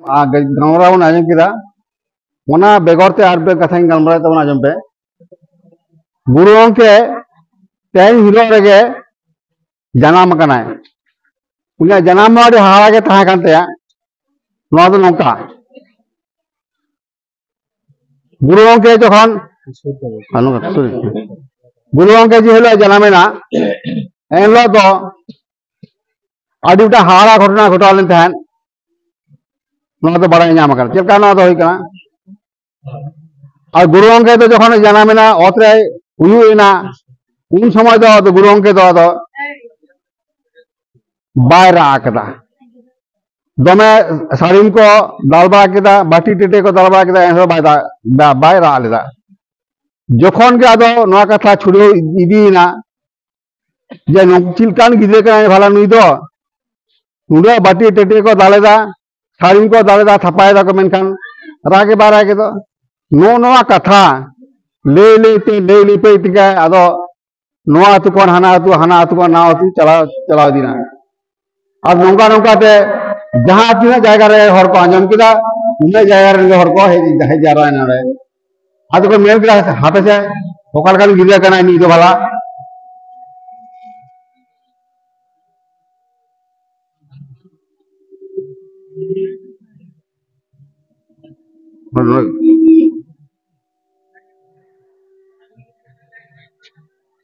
गमरा बन आजम किदा ओना बेगरते आर बे कथा गमरा तबन आजम पे गुरु गंके तेन हिलो रेगे जनाम कनाय उन्या जनाम आदि हारा के तहा कानते नोआ दो नोंका गुरु गंके जखन गुरु गंके जे हिलो जनामेना एनलो दो आदिटा हारा घटना घटवा लेन तहन नोआ दो बड़ा नाम कर चेका नोआ दो होई कना और गुरु गंके तो जखन जनामेना ओतरे हुयुना उन समय दो गुरु गंके दो बायरा आकदा दमे साड़ीम को दालबा केदा बाटी टेटे को दालबा केदा एनहो बायरा लेदा जखन के आदो नोआ कथा छुड़ो इदीना जे चिलकान गिदे कना भाला नुई दो नुडा बाटी टेटे को दालेदा साड़ीम को दालेदा थपायदा को मेनखान रागे बारा के दो नो नोआ कथा ले पे तिका आदो नोआ अतु कोन हाना अतु को ना अतु चला दीना और नौका नौका ते जहां तीना जायगा रे हर को आंजम किदा उन्ने जायगा रे हर को हे जारा ना रे आदो को मेल किदा हाथे से ओकाल कान गिरिया कना नी दो भाला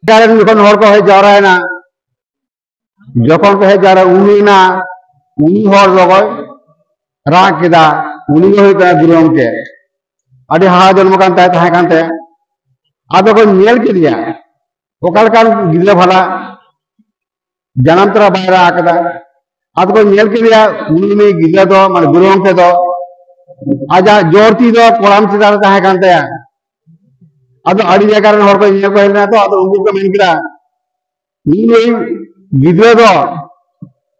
जखन हर को हे जारा है ना जखन को हे जारा उनीना उनी हर लगय राग केदा उनी होई ता गुरु गंके आदि हारा जन्म कान ताय ताहे कानते आदो को नेल के दिया ओकाल कान गिदले भाला जन्म तरा बायरा आकदा आदो को नेल के दिया उनी गिदले दो माने गुरु गंके दो आजा जोरती दो कोराम चिदा ताहे कानते आदो आदि जगह रे हर को नेल को हेना तो आदो उंगु को मेन किदा नी गिदले दो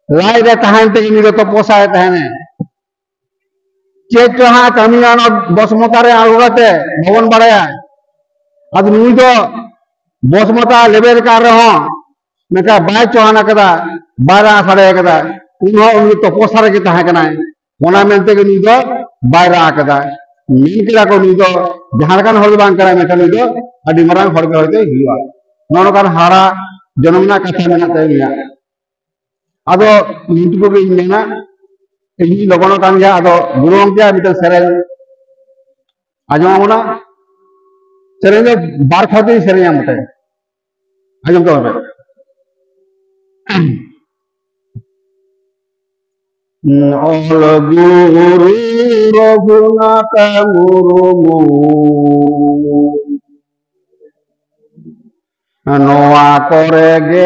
लाई रे तहान ते नी तो पोसाय तहाने चेक कहा कमियान बसमता रे आगोते भवन बड़ाया अब नुई दो बसमता लेबेल कर रहो मेका बाय चोहाना कदा बारा साड़े कदा उन उन तो पोसा रे तहा कना ओना मेनते के नुई दो बायरा कदा मेन किला को नुई दो जहां कान हर बांग करा मेका नुई दो अडी मरांग हर के होते हिवा नोनो कान हारा जन्मना कथा मेना तयमिया आदो नीतुको के मेना इनी लगन कान गया आदो गुरु गंके मिटन सेरेन आजमा मोना सेरेन दो बार खाते सेरेन मते आजम तो बे ओल गुरु रघुनाथ मुर्मु नोआ करे गे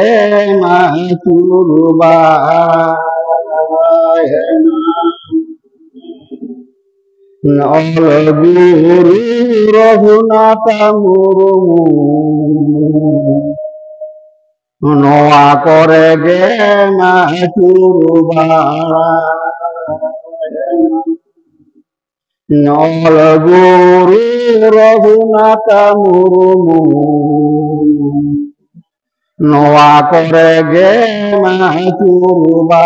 मा तुरबा ओल गुरु रघुनाथ मुर्मु नोआ करे गे मा तुरबा ओल गुरु रघुनाथ मुर्मु नोआ करे गे मा तुरबा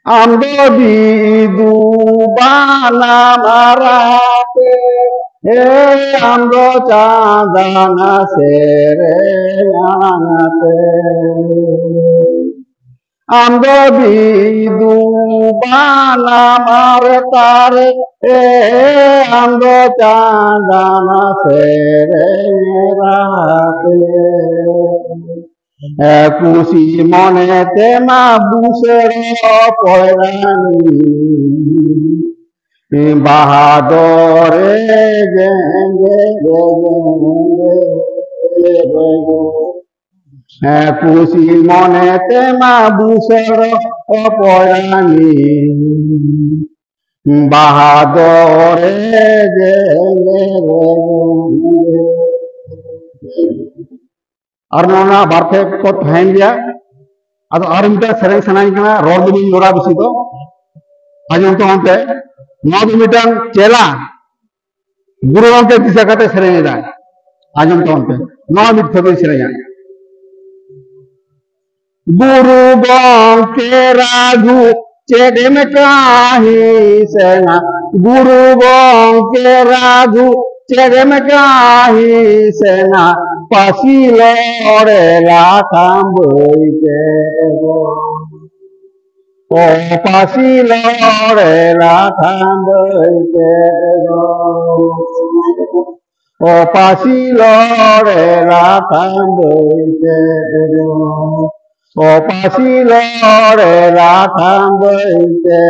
आमदो बिदु बाना माराते हे आमदो चांदना से रे आनाते आमदो बिदु बाना मारता रे हे आमदो चांदना से रे राते खुशी मने ते मा बुसेरो पयरानी बाहादोरे खुशी मने ते मा बुसेरो पयरानी बाहादोरे और नोना बारफे को तहन गया अब और मिटा सेरेन सनाई कना रोड दिन लोरा बिसी तो आजम तो हमते नौ मिटन चेला गुरु गंके दिशा कते सेरेन दा आजम तो हमते नौ मिट फबे सेरेन गुरु गंके राघु चेदेम काही सेना गुरु गंके राघु चेदेम काही सेना पासी लड़े राखाम बइके ओ पासी लड़े राखाम बइके ओ पासी लड़े राखाम बइके ओ पासी लड़े राखाम बइके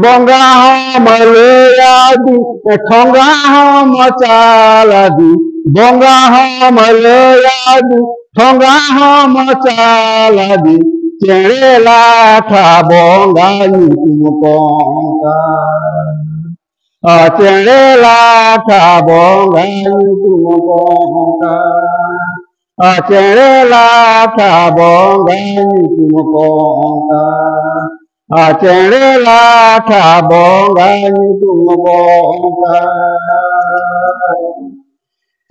बंगा हम लेयादू ठंगा हम चालादू बंगा हम लेयादू ठंगा हम चालादू चेड़े लाठा बंगा तुम कंका चेड़े लाठा बंगा तुम कंका चेड़े लाठा बंगा तुम कंका चेड़े लाठा बंगा तुम कंका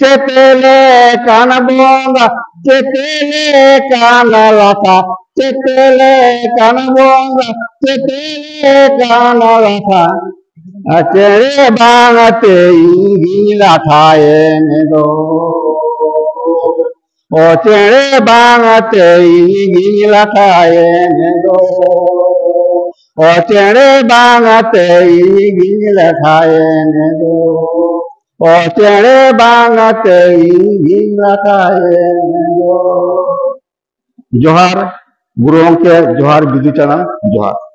चेतेले कान बंगा चेतेले कान लाठा चेतेले कान बंगा चेतेले कान लाठा चेड़े बांगते इंगी लाठाए ने दो ओ चेड़े बांगते इंगी लाठाए ने दो ओ चेड़े बांगते इंगी लाठाए ने दो ओ चेड़े बांगते इंगी लाठाए ने दो जोहार गुरु गंके जोहार बिदु चंदन जोहार।